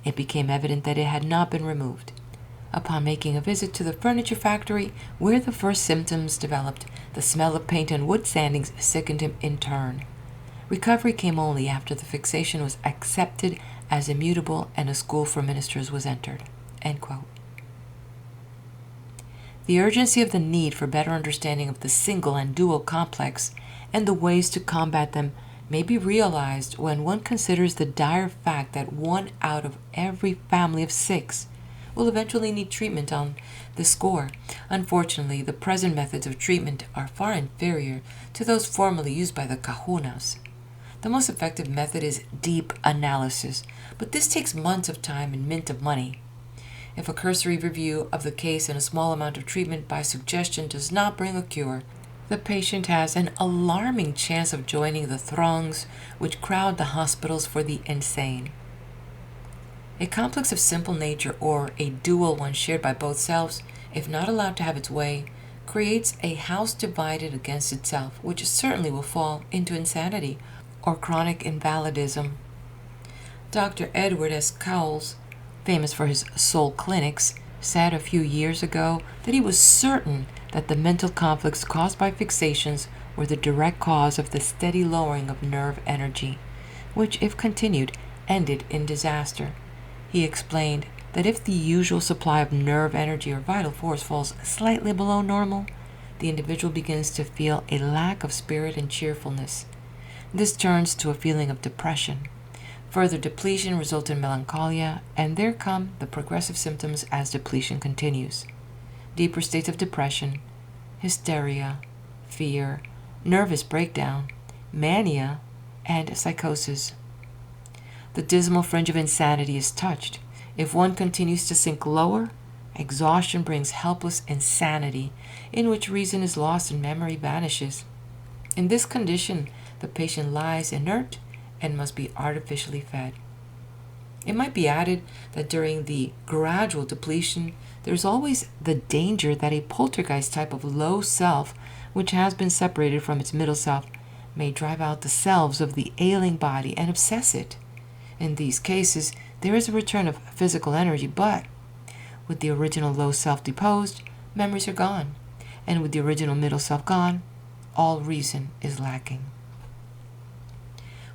it became evident that it had not been removed. Upon making a visit to the furniture factory where the first symptoms developed, the smell of paint and wood sandings sickened him in turn. Recovery came only after the fixation was accepted as immutable and a school for ministers was entered." End quote. The urgency of the need for better understanding of the single and dual complex and the ways to combat them may be realized when one considers the dire fact that 1 out of every family of 6 will eventually need treatment on this score. Unfortunately, the present methods of treatment are far inferior to those formerly used by the kahunas. The most effective method is deep analysis, but this takes months of time and mint of money. If a cursory review of the case and a small amount of treatment by suggestion does not bring a cure, the patient has an alarming chance of joining the throngs which crowd the hospitals for the insane. A complex of simple nature or a dual one shared by both selves, if not allowed to have its way, creates a house divided against itself, which certainly will fall into insanity or chronic invalidism. Dr. Edward S. Cowles, famous for his soul clinics, said a few years ago that he was certain that the mental conflicts caused by fixations were the direct cause of the steady lowering of nerve energy, which, if continued, ended in disaster. He explained that if the usual supply of nerve energy or vital force falls slightly below normal, the individual begins to feel a lack of spirit and cheerfulness. This turns to a feeling of depression. Further depletion results in melancholia, and there come the progressive symptoms as depletion continues. Deeper states of depression, hysteria, fear, nervous breakdown, mania, and psychosis. The dismal fringe of insanity is touched. If one continues to sink lower, exhaustion brings helpless insanity, in which reason is lost and memory vanishes. In this condition, the patient lies inert and must be artificially fed. It might be added that during the gradual depletion, there is always the danger that a poltergeist type of low self, which has been separated from its middle self, may drive out the selves of the ailing body and obsess it. In these cases, there is a return of physical energy, but with the original low self deposed, memories are gone, and with the original middle self gone, all reason is lacking.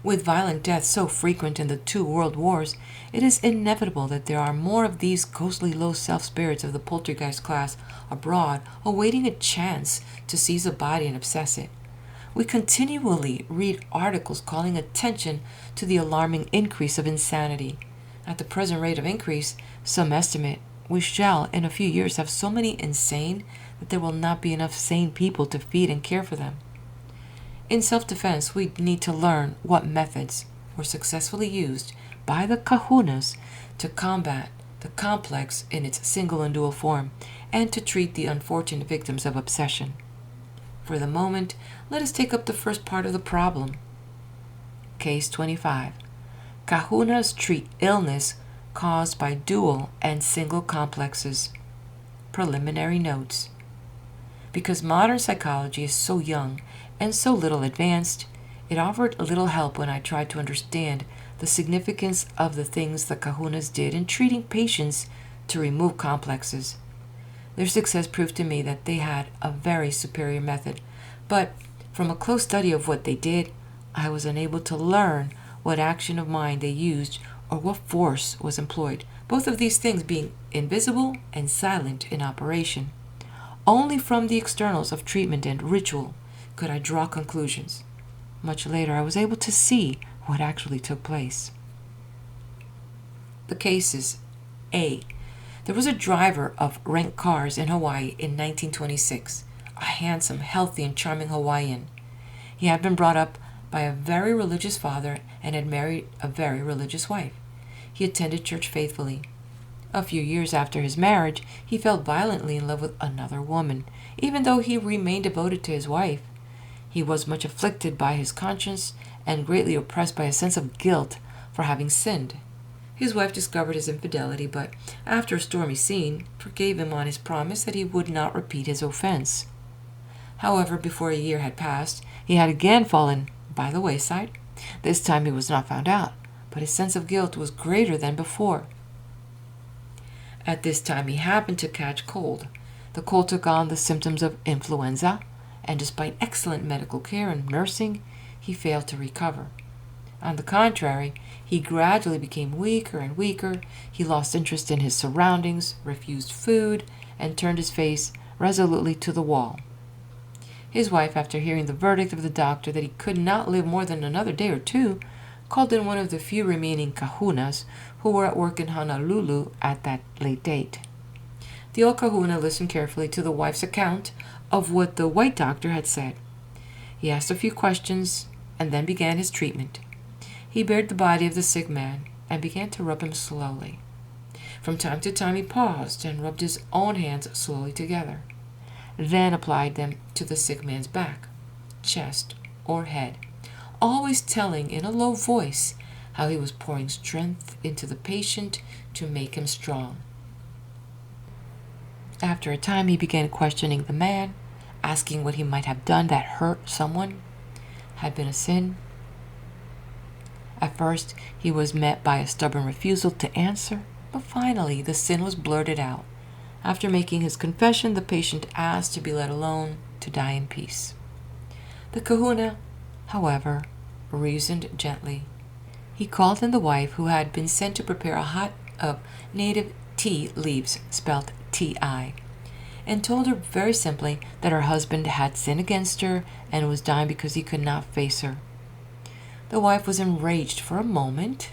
With violent death so frequent in the 2 world wars, it is inevitable that there are more of these ghostly low self spirits of the poltergeist class abroad awaiting a chance to seize a body and obsess it. We continually read articles calling attention to the alarming increase of insanity. At the present rate of increase, some estimate we shall in a few years have so many insane that there will not be enough sane people to feed and care for them. In self-defense, we need to learn what methods were successfully used by the kahunas to combat the complex in its single and dual form, and to treat the unfortunate victims of obsession. For the moment, let us take up the first part of the problem. Case 25. Kahunas treat illness caused by dual and single complexes. Preliminary notes. Because modern psychology is so young and so little advanced, it offered little help when I tried to understand the significance of the things the kahunas did in treating patients to remove complexes. Their success proved to me that they had a very superior method, but from a close study of what they did, I was unable to learn what action of mind they used or what force was employed, both of these things being invisible and silent in operation. Only from the externals of treatment and ritual could I draw conclusions. Much later, I was able to see what actually took place. The cases. A. There was a driver of rent cars in Hawaii in 1926, a handsome, healthy, and charming Hawaiian. He had been brought up by a very religious father and had married a very religious wife. He attended church faithfully. A few years after his marriage, he fell violently in love with another woman, even though he remained devoted to his wife. He was much afflicted by his conscience and greatly oppressed by a sense of guilt for having sinned. His wife discovered his infidelity, but after a stormy scene, forgave him on his promise that he would not repeat his offense. However, before a year had passed, he had again fallen by the wayside. This time he was not found out, but his sense of guilt was greater than before. At this time he happened to catch cold. The cold took on the symptoms of influenza, and despite excellent medical care and nursing, he failed to recover. On the contrary, he gradually became weaker and weaker. He lost interest in his surroundings, refused food, and turned his face resolutely to the wall. His wife, after hearing the verdict of the doctor that he could not live more than another day or two, called in one of the few remaining kahunas who were at work in Honolulu at that late date. The old kahuna listened carefully to the wife's account of what the white doctor had said. He asked a few questions and then began his treatment. He bared the body of the sick man and began to rub him slowly. From time to time he paused and rubbed his own hands slowly together, then applied them to the sick man's back, chest, or head, always telling in a low voice how he was pouring strength into the patient to make him strong. After a time he began questioning the man, asking what he might have done that hurt someone, had been a sin. At first, he was met by a stubborn refusal to answer, but finally the sin was blurted out. After making his confession, the patient asked to be let alone to die in peace. The kahuna, however, reasoned gently. He called in the wife, who had been sent to prepare a hot of native tea leaves, spelt T-I, and told her very simply that her husband had sinned against her and was dying because he could not face her. The wife was enraged for a moment,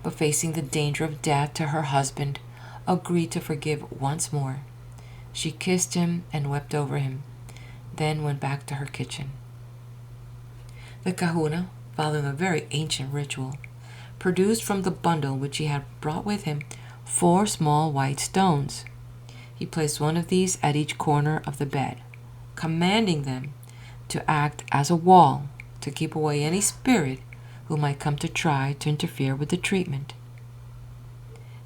but facing the danger of death to her husband, agreed to forgive once more. She kissed him and wept over him, then went back to her kitchen. The kahuna, following a very ancient ritual, produced from the bundle which he had brought with him 4 small white stones. He placed one of these at each corner of the bed, commanding them to act as a wall to keep away any spirit who might come to try to interfere with the treatment.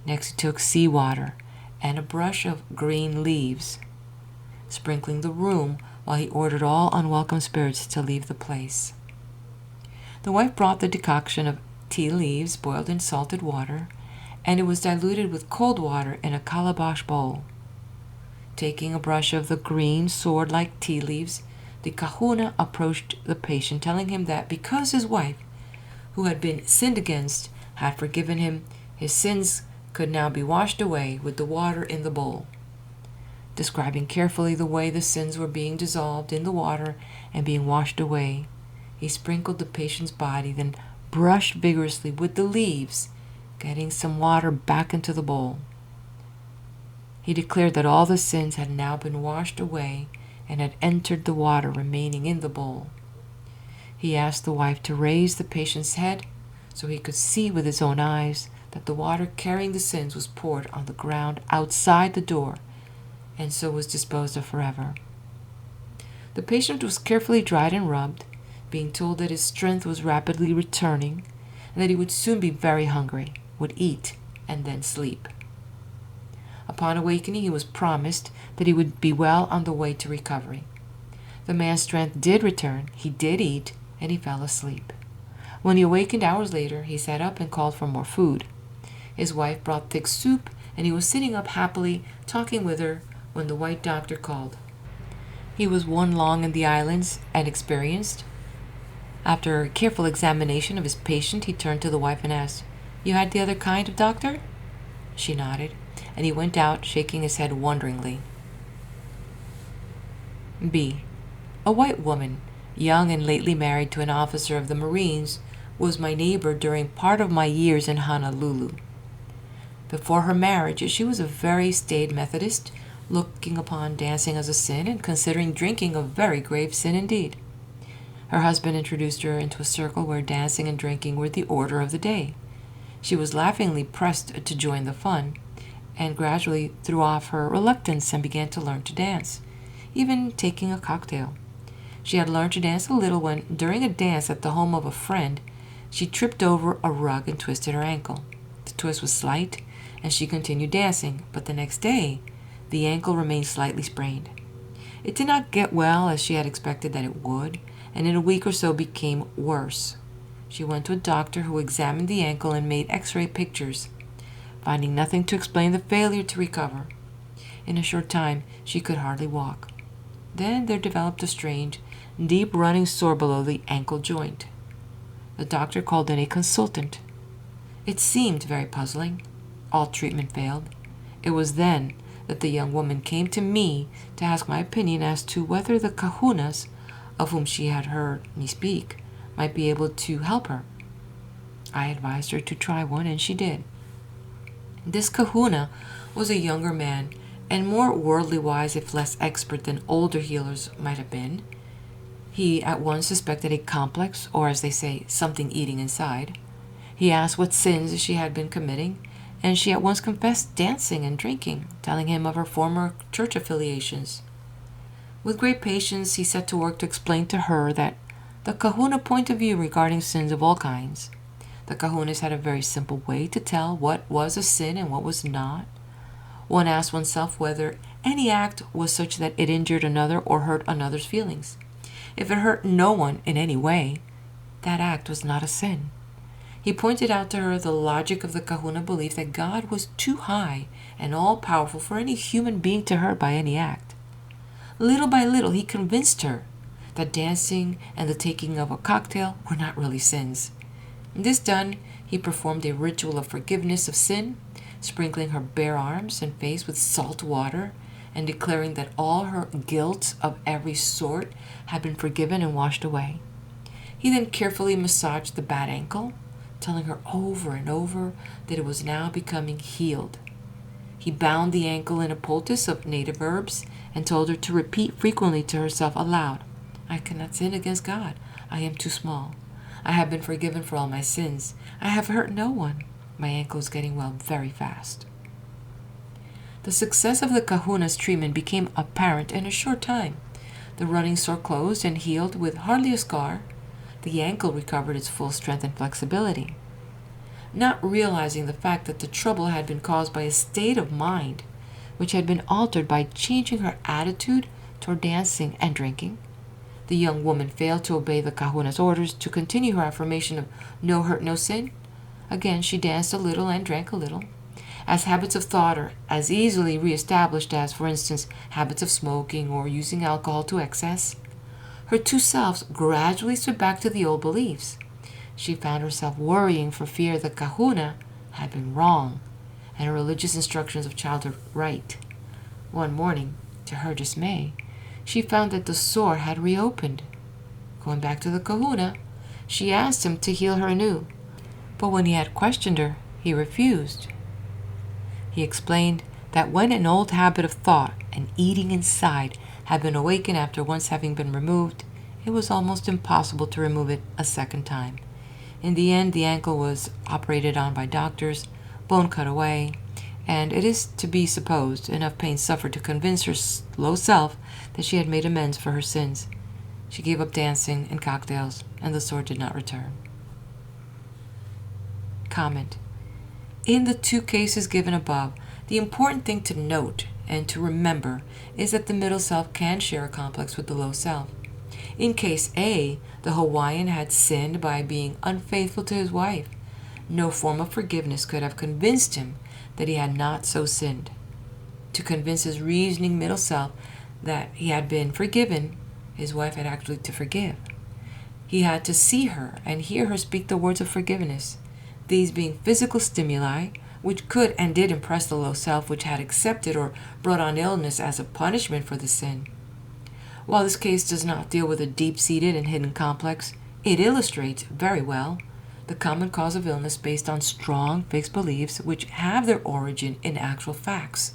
Next he took seawater and a brush of green leaves, sprinkling the room while he ordered all unwelcome spirits to leave the place. The wife brought the decoction of tea leaves boiled in salted water, and it was diluted with cold water in a calabash bowl. Taking a brush of the green sword-like tea leaves, the kahuna approached the patient, telling him that because his wife, who had been sinned against, had forgiven him, his sins could now be washed away with the water in the bowl. Describing carefully the way the sins were being dissolved in the water and being washed away, he sprinkled the patient's body, then brushed vigorously with the leaves, getting some water back into the bowl. He declared that all the sins had now been washed away and had entered the water remaining in the bowl. He asked the wife to raise the patient's head so he could see with his own eyes that the water carrying the sins was poured on the ground outside the door, and so was disposed of forever. The patient was carefully dried and rubbed, being told that his strength was rapidly returning and that he would soon be very hungry, would eat, and then sleep. Upon awakening, he was promised that he would be well on the way to recovery. The man's strength did return, he did eat, and he fell asleep. When he awakened hours later, he sat up and called for more food. His wife brought thick soup, and he was sitting up happily, talking with her, when the white doctor called. He was one long in the islands and experienced. After a careful examination of his patient, he turned to the wife and asked, "You had the other kind of doctor?" She nodded, and he went out, shaking his head wonderingly. B. A white woman, young and lately married to an officer of the Marines, was my neighbor during part of my years in Honolulu. Before her marriage, she was a very staid Methodist, looking upon dancing as a sin and considering drinking a very grave sin indeed. Her husband introduced her into a circle where dancing and drinking were the order of the day. She was laughingly pressed to join the fun, and gradually threw off her reluctance and began to learn to dance, even taking a cocktail. She had learned to dance a little when, during a dance at the home of a friend, she tripped over a rug and twisted her ankle. The twist was slight, and she continued dancing, but the next day, the ankle remained slightly sprained. It did not get well as she had expected that it would, and in a week or so became worse. She went to a doctor who examined the ankle and made X-ray pictures, finding nothing to explain the failure to recover. In a short time, she could hardly walk. Then there developed a strange, deep running sore below the ankle joint. The doctor called in a consultant. It seemed very puzzling. All treatment failed. It was then that the young woman came to me to ask my opinion as to whether the kahunas, of whom she had heard me speak, might be able to help her. I advised her to try one, and she did. This kahuna was a younger man, and more worldly wise if less expert than older healers might have been. He at once suspected a complex, or as they say, something eating inside. He asked what sins she had been committing, and she at once confessed dancing and drinking, telling him of her former church affiliations. With great patience, he set to work to explain to her that the kahuna point of view regarding sins of all kinds. The kahunas had a very simple way to tell what was a sin and what was not. One asked oneself whether any act was such that it injured another or hurt another's feelings. If it hurt no one in any way, that act was not a sin. He pointed out to her the logic of the kahuna belief that God was too high and all-powerful for any human being to hurt by any act. Little by little, he convinced her that dancing and the taking of a cocktail were not really sins. This done, he performed a ritual of forgiveness of sin, sprinkling her bare arms and face with salt water and declaring that all her guilt of every sort had been forgiven and washed away. He then carefully massaged the bad ankle, telling her over and over that it was now becoming healed. He bound the ankle in a poultice of native herbs and told her to repeat frequently to herself aloud, "I cannot sin against God. I am too small. I have been forgiven for all my sins. I have hurt no one. My ankle is getting well very fast." The success of the kahuna's treatment became apparent in a short time. The running sore closed and healed with hardly a scar. The ankle recovered its full strength and flexibility. Not realizing the fact that the trouble had been caused by a state of mind which had been altered by changing her attitude toward dancing and drinking, the young woman failed to obey the kahuna's orders to continue her affirmation of no hurt, no sin. Again, she danced a little and drank a little. As habits of thought are as easily reestablished as, for instance, habits of smoking or using alcohol to excess, her two selves gradually slid back to the old beliefs. She found herself worrying for fear the kahuna had been wrong and her religious instructions of childhood right. One morning, To her dismay, she found that the sore had reopened. Going back to the kahuna, she asked him to heal her anew, but when he had questioned her, he refused. He explained that when an old habit of thought and eating inside had been awakened after once having been removed, it was almost impossible to remove it a second time. In the end, the ankle was operated on by doctors, bone cut away, and it is to be supposed enough pain suffered to convince her low self that she had made amends for her sins. She gave up dancing and cocktails, and the sore did not return. Comment. In the two cases given above, the important thing to note and to remember is that the middle self can share a complex with the low self. In case A, the Hawaiian had sinned by being unfaithful to his wife. No form of forgiveness could have convinced him that he had not so sinned. To convince his reasoning middle self that he had been forgiven, his wife had actually to forgive. He had to see her and hear her speak the words of forgiveness, these being physical stimuli, which could and did impress the low self, which had accepted or brought on illness as a punishment for the sin. While this case does not deal with a deep-seated and hidden complex, it illustrates very well the common cause of illness based on strong fixed beliefs which have their origin in actual facts,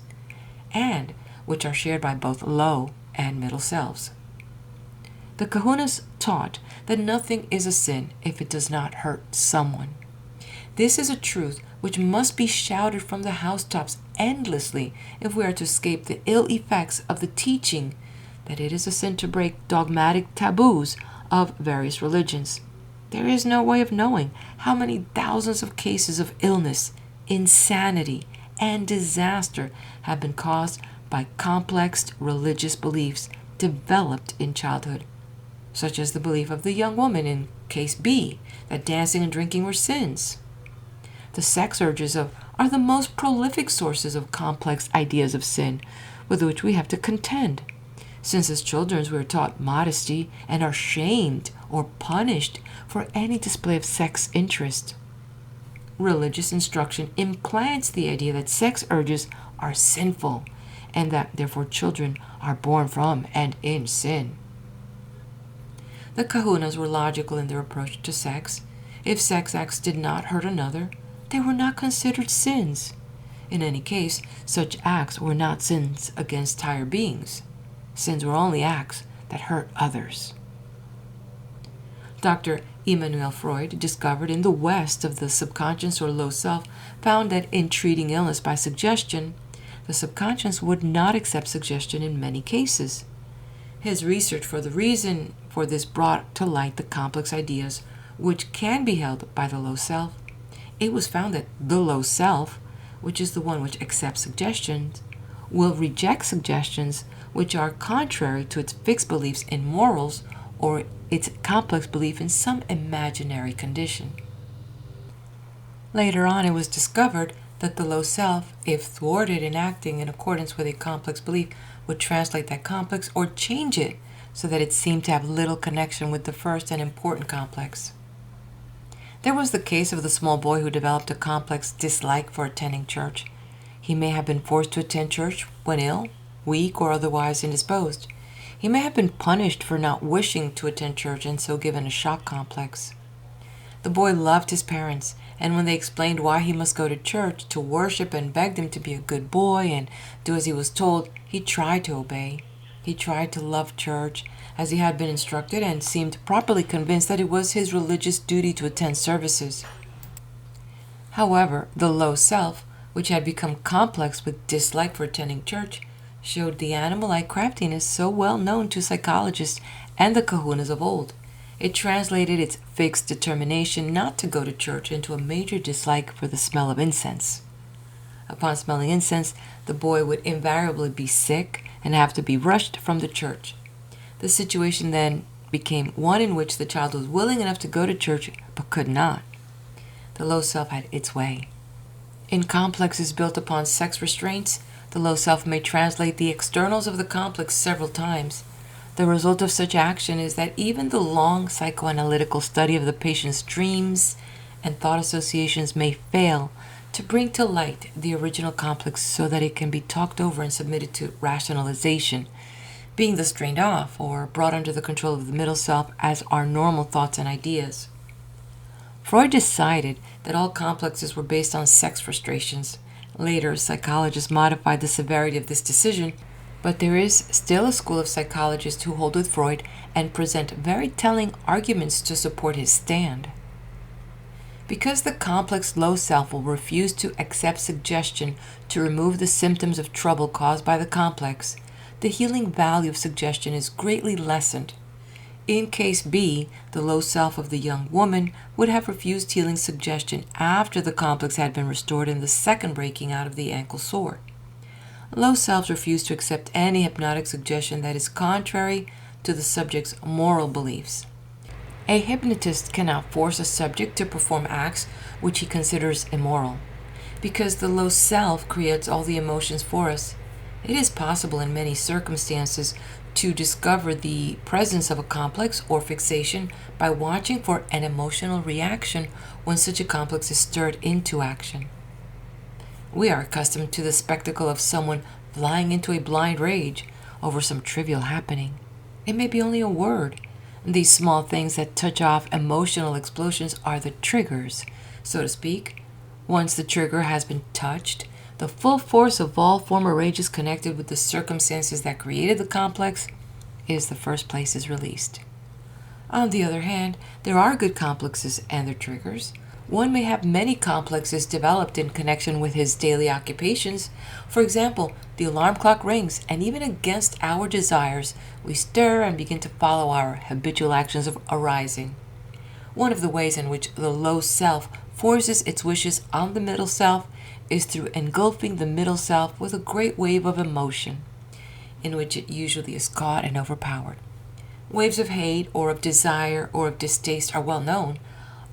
and which are shared by both low and middle selves. The kahunas taught that nothing is a sin if it does not hurt someone. This is a truth which must be shouted from the housetops endlessly if we are to escape the ill effects of the teaching that it is a sin to break dogmatic taboos of various religions. There is no way of knowing how many thousands of cases of illness, insanity, and disaster have been caused by complex religious beliefs developed in childhood, such as the belief of the young woman in case B that dancing and drinking were sins. The sex urges are the most prolific sources of complex ideas of sin with which we have to contend. Since as children we are taught modesty and are shamed or punished for any display of sex interest. Religious instruction implants the idea that sex urges are sinful and that therefore children are born from and in sin. The kahunas were logical in their approach to sex. If sex acts did not hurt another, they were not considered sins. In any case, such acts were not sins against higher beings. Sins were only acts that hurt others. Dr. Emanuel Freud discovered in the West of the subconscious or low self found that in treating illness by suggestion, the subconscious would not accept suggestion in many cases. His research for the reason for this brought to light the complex ideas which can be held by the low self. It was found that the low self, which is the one which accepts suggestions, will reject suggestions which are contrary to its fixed beliefs in morals or its complex belief in some imaginary condition. Later on, it was discovered that the low self, if thwarted in acting in accordance with a complex belief, would translate that complex or change it so that it seemed to have little connection with the first and important complex. There was the case of the small boy who developed a complex dislike for attending church. He may have been forced to attend church when ill, weak, or otherwise indisposed. He may have been punished for not wishing to attend church and so given a shock complex. The boy loved his parents, and when they explained why he must go to church to worship and begged him to be a good boy and do as he was told, he tried to obey. He tried to love church as he had been instructed and seemed properly convinced that it was his religious duty to attend services. However, the low self, which had become complex with dislike for attending church, showed the animal-like craftiness so well known to psychologists and the kahunas of old. It translated its fixed determination not to go to church into a major dislike for the smell of incense. Upon smelling incense, the boy would invariably be sick and have to be rushed from the church. The situation then became one in which the child was willing enough to go to church but could not. The low self had its way. In complexes built upon sex restraints, the low self may translate the externals of the complex several times. The result of such action is that even the long psychoanalytical study of the patient's dreams and thought associations may fail to bring to light the original complex so that it can be talked over and submitted to rationalization, being thus drained off or brought under the control of the middle self as our normal thoughts and ideas. Freud decided that all complexes were based on sex frustrations. Later, psychologists modified the severity of this decision, but there is still a school of psychologists who hold with Freud and present very telling arguments to support his stand. Because the complex low self will refuse to accept suggestion to remove the symptoms of trouble caused by the complex, the healing value of suggestion is greatly lessened. In case B, the low self of the young woman would have refused healing suggestion after the complex had been restored in the second breaking out of the ankle sore. Low selves refuse to accept any hypnotic suggestion that is contrary to the subject's moral beliefs. A hypnotist cannot force a subject to perform acts which he considers immoral. Because the low self creates all the emotions for us, it is possible in many circumstances to discover the presence of a complex or fixation by watching for an emotional reaction when such a complex is stirred into action. We are accustomed to the spectacle of someone flying into a blind rage over some trivial happening. It may be only a word. These small things that touch off emotional explosions are the triggers, so to speak. Once the trigger has been touched, the full force of all former rages connected with the circumstances that created the complex is the first place is released. On the other hand, there are good complexes and their triggers. One may have many complexes developed in connection with his daily occupations. For example, the alarm clock rings, and even against our desires, we stir and begin to follow our habitual actions of arising. One of the ways in which the low self forces its wishes on the middle self is through engulfing the middle self with a great wave of emotion, in which it usually is caught and overpowered. Waves of hate or of desire or of distaste are well known,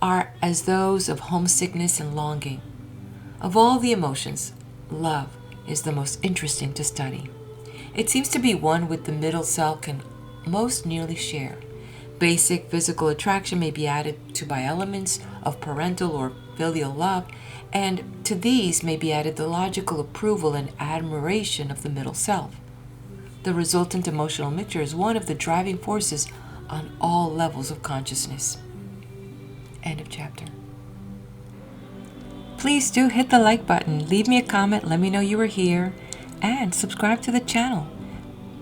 are as those of homesickness and longing. Of all the emotions, love is the most interesting to study. It seems to be one with the middle self can most nearly share. Basic physical attraction may be added to by elements of parental or filial love, and to these may be added the logical approval and admiration of the middle self. The resultant emotional mixture is one of the driving forces on all levels of consciousness. End of chapter. Please do hit the like button, leave me a comment, let me know you were here, and subscribe to the channel.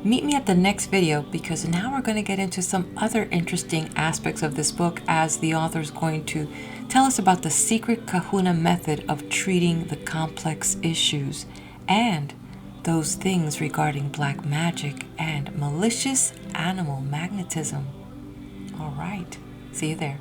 Meet me at the next video, because now we're going to get into some other interesting aspects of this book, as the author is going to tell us about the secret kahuna method of treating the complex issues and those things regarding black magic and malicious animal magnetism. All right, see you there.